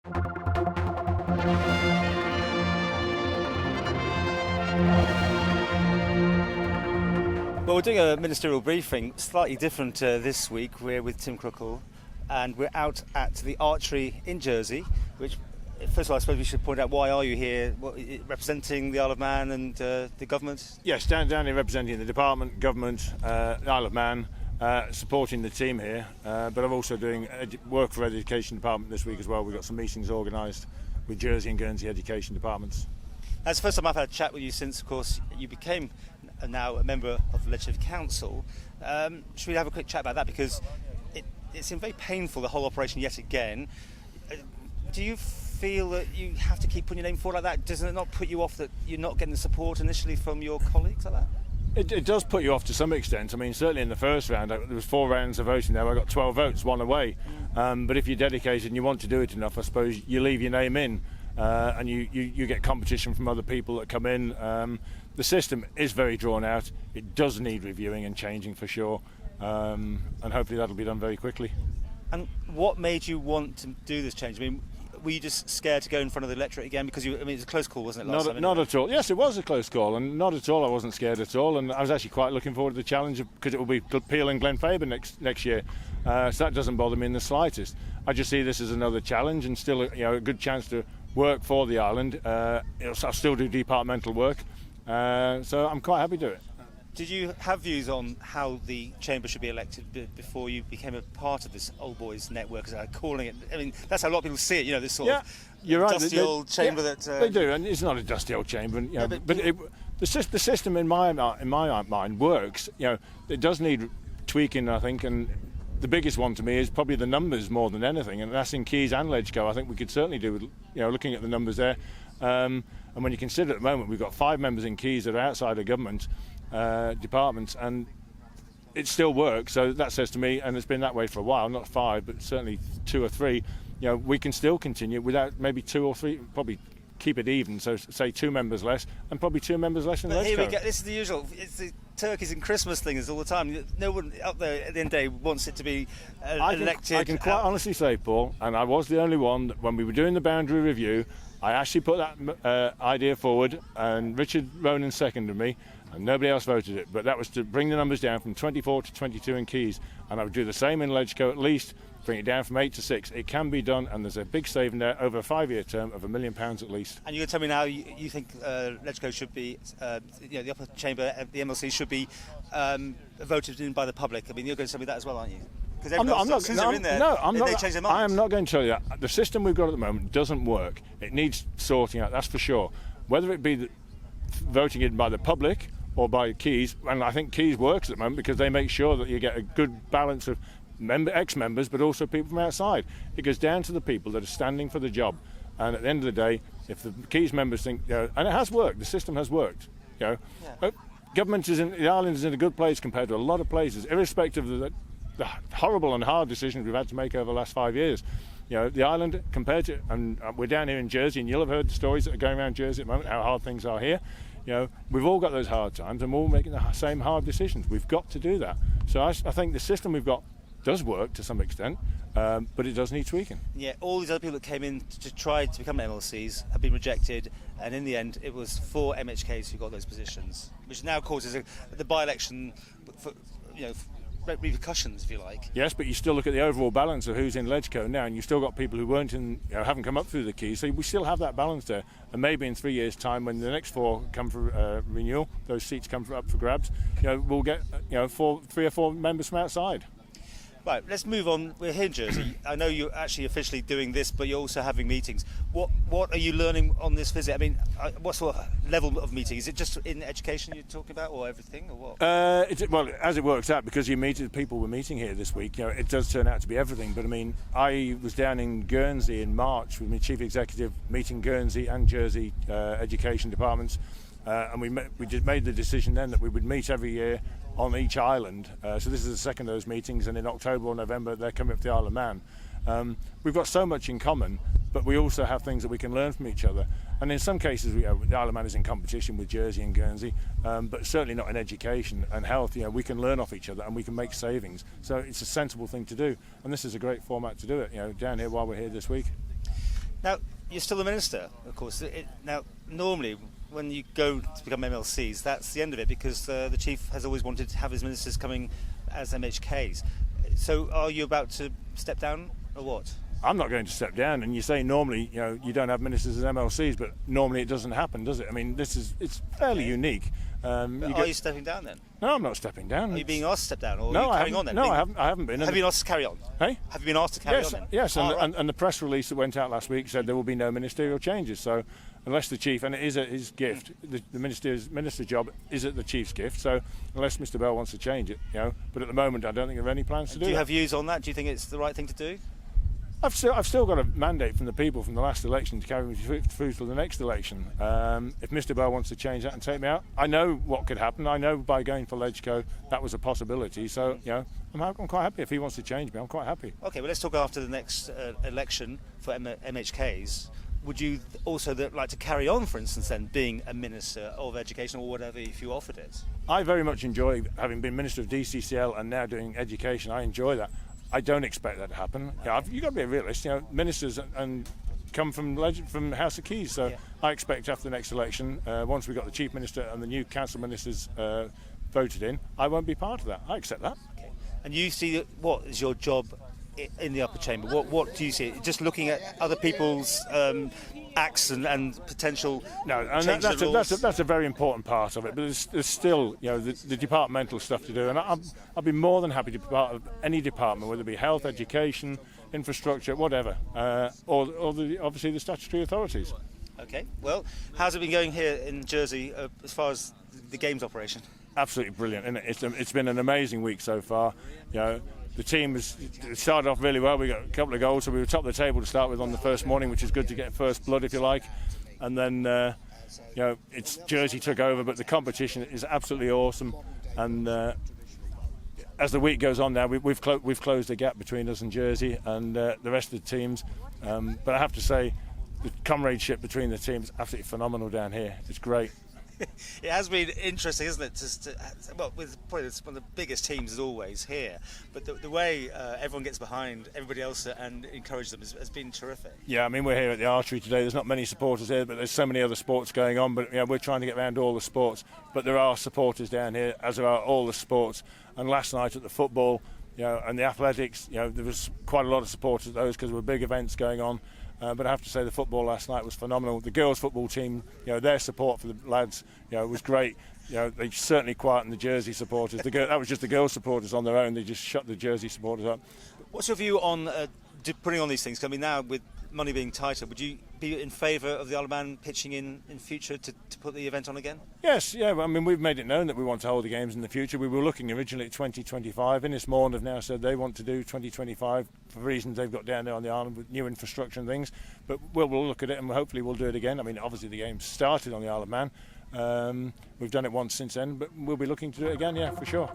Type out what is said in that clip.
Well, we're doing a ministerial briefing, slightly different this week. We're with Tim Crookall, and we're out at the Archery in Jersey, which, first of all, I suppose we should point out, why are you here? Representing the Isle of Man and the government? Yes, down here representing the department, government, the Isle of Man, supporting the team here, but I'm also doing work for the Education Department this week as well. We've got some meetings organised with Jersey and Guernsey Education Departments. That's the first time I've had a chat with you since, of course, you became now a member of the Legislative Council. Should we have a quick chat about that? Because it seemed very painful, the whole operation yet again. Do you feel that you have to keep putting your name forward like that? Doesn't it not put you off that you're not getting the support initially from your colleagues like that? It does put you off to some extent. I mean, certainly in the first round, there was 4 rounds of voting there. I got 12 votes, 1 away. But if you're dedicated and you want to do it enough, I suppose you leave your name in. And you get competition from other people that come in. The system is very drawn out. It does need reviewing and changing for sure, and hopefully that'll be done very quickly. And what made you want to do this change? I mean, were you just scared to go in front of the electorate again? Because it was a close call, wasn't it, last time? Not at all. Yes, it was a close call, and not at all. I wasn't scared at all, and I was actually quite looking forward to the challenge because it will be Peel and Glenfaber next year. So that doesn't bother me in the slightest. I just see this as another challenge and still a good chance to work for the island. I'll still do departmental work, so I'm quite happy to do it. Did you have views on how the chamber should be elected before you became a part of this old boys network, as I'm calling it? I mean, that's how a lot of people see it, this sort of you're right. dusty old chamber that... They do, and it's not a dusty old chamber. The system in my mind works. It does need tweaking, I think, and the biggest one to me is probably the numbers more than anything, and that's in Keys and Ledgeco. I think we could certainly do with looking at the numbers there. And when you consider at the moment we've got 5 members in Keys that are outside of government departments, and it still works. So that says to me, and it's been that way for a while, not 5, but certainly 2 or 3. We can still continue without maybe 2 or 3, probably keep it even. So say 2 members less, and probably 2 members less in Ledgeco. Here we go. This is the usual. It's the turkeys and Christmas things all the time. No one up there at the end of the day wants it to be elected. I can quite honestly say, Paul, and I was the only one that when we were doing the boundary review, I actually put that idea forward, and Richard Ronan seconded me, and nobody else voted it. But that was to bring the numbers down from 24 to 22 in Keys, and I would do the same in Ledgeco at least, bring it down from 8 to 6. It can be done, and there's a big saving there over a 5-year term of £1 million at least. And you're going to tell me now you think Ledgeco should be, the upper chamber, the MLC should be voted in by the public. I mean, you're going to tell me that as well, aren't you? Because I'm not they change their minds. I am not going to tell you that. The system we've got at the moment doesn't work. It needs sorting out, that's for sure. Whether it be voting in by the public or by Keys, and I think Keys works at the moment because they make sure that you get a good balance of ex-members, but also people from outside. It goes down to the people that are standing for the job. And at the end of the day, if the Keys members think, and it has worked, the system has worked. Government the island is in a good place compared to a lot of places, irrespective of the horrible and hard decisions we've had to make over the last 5 years. The island compared to, and we're down here in Jersey, and you'll have heard the stories that are going around Jersey at the moment, how hard things are here. We've all got those hard times, and we're all making the same hard decisions. We've got to do that. So I think the system we've got does work to some extent, but it does need tweaking. Yeah, all these other people that came in to try to become MLCs have been rejected, and in the end it was 4 MHKs who got those positions, which now causes the by-election for repercussions, if you like. Yes, but you still look at the overall balance of who's in Ledgeco now, and you've still got people who weren't in, haven't come up through the Keys, so we still have that balance there. And maybe in 3 years' time, when the next 4 come for renewal, those seats come up for grabs, we'll get 3 or 4 members from outside. Right, let's move on. We're here in Jersey. I know you're actually officially doing this, but you're also having meetings. What are you learning on this visit? I mean, what sort of level of meeting? Is it just in education you're talking about, or everything, or what? Well, as it works out, because you meet the people we're meeting here this week, it does turn out to be everything. But I mean, I was down in Guernsey in March with my chief executive, meeting Guernsey and Jersey education departments, and we made the decision then that we would meet every year on each island. So this is the second of those meetings, and in October or November they're coming up to the Isle of Man. We've got so much in common, but we also have things that we can learn from each other. And in some cases, the Isle of Man is in competition with Jersey and Guernsey, but certainly not in education and health. We can learn off each other and we can make savings. So it's a sensible thing to do, and this is a great format to do it. Down here while we're here this week. Now, you're still a minister, of course. Now, normally, when you go to become MLCs, that's the end of it, because the chief has always wanted to have his ministers coming as MHKs. So, are you about to step down, or what? I'm not going to step down. And you say normally, you don't have ministers as MLCs, but normally it doesn't happen, does it? I mean, it's fairly unique. Are you stepping down then? No, I'm not stepping down. Are you being asked to step down, or no, are you carrying on then? No, I haven't been. Have you been asked to carry on? Hey? Have you been asked to carry on then? Yes, and the press release that went out last week said there will be no ministerial changes. So, unless the chief, and it is at his gift, the minister's job is at the chief's gift. So, unless Mr. Bell wants to change it, but at the moment I don't think there are any plans to do that. Do you have views on that? Do you think it's the right thing to do? I've still got a mandate from the people from the last election to carry me through for the next election. If Mr. Bell wants to change that and take me out, I know what could happen. I know by going for Legco that was a possibility. So, I'm quite happy. If he wants to change me, I'm quite happy. Okay, well, let's talk after the next election for MHKs. Would you also like to carry on, for instance, then, being a Minister of Education or whatever, if you offered it? I very much enjoy having been Minister of DCCL and now doing education. I enjoy that. I don't expect that to happen. You've got to be a realist. Ministers and come from House of Keys. So I expect after the next election, once we've got the Chief Minister and the new council ministers voted in, I won't be part of that. I accept that. Okay. And you see what is your job in the upper chamber? What do you see? Just looking at other people's acts and potential. No, and that's a very important part of it. But there's still the departmental stuff to do, and I'll be more than happy to be part of any department, whether it be health, education, infrastructure, whatever, or obviously the statutory authorities. Okay. Well, how's it been going here in Jersey as far as the games operation? Absolutely brilliant, isn't it? It's been an amazing week so far. The team has started off really well. We got a couple of goals, so we were top of the table to start with on the first morning, which is good to get first blood, if you like. And then, it's Jersey took over, but the competition is absolutely awesome. And as the week goes on now, we've closed the gap between us and Jersey and the rest of the teams. But I have to say, the comradeship between the teams is absolutely phenomenal down here. It's great. It has been interesting, isn't it? With probably one of the biggest teams as always here, but the way everyone gets behind everybody else and encourages them has been terrific. Yeah, I mean, we're here at the archery today. There's not many supporters here, but there's so many other sports going on. But we're trying to get around all the sports. But there are supporters down here, as there are all the sports. And last night at the football, and the athletics, there was quite a lot of supporters at those because there were big events going on. But I have to say the football last night was phenomenal. The girls' football team, their support for the lads, was great. They certainly quietened the Jersey supporters. That was just the girls' supporters on their own. They just shut the Jersey supporters up. What's your view on putting on these things? I mean, now with money being tighter, would you be in favour of the Isle of Man pitching in future to put the event on again? Yes, yeah. I mean, we've made it known that we want to hold the games in the future. We were looking originally at 2025. Innismorn have now said they want to do 2025 for reasons they've got down there on the island with new infrastructure and things. But we'll look at it and hopefully we'll do it again. I mean, obviously the games started on the Isle of Man. We've done it once since then, but we'll be looking to do it again, yeah, for sure.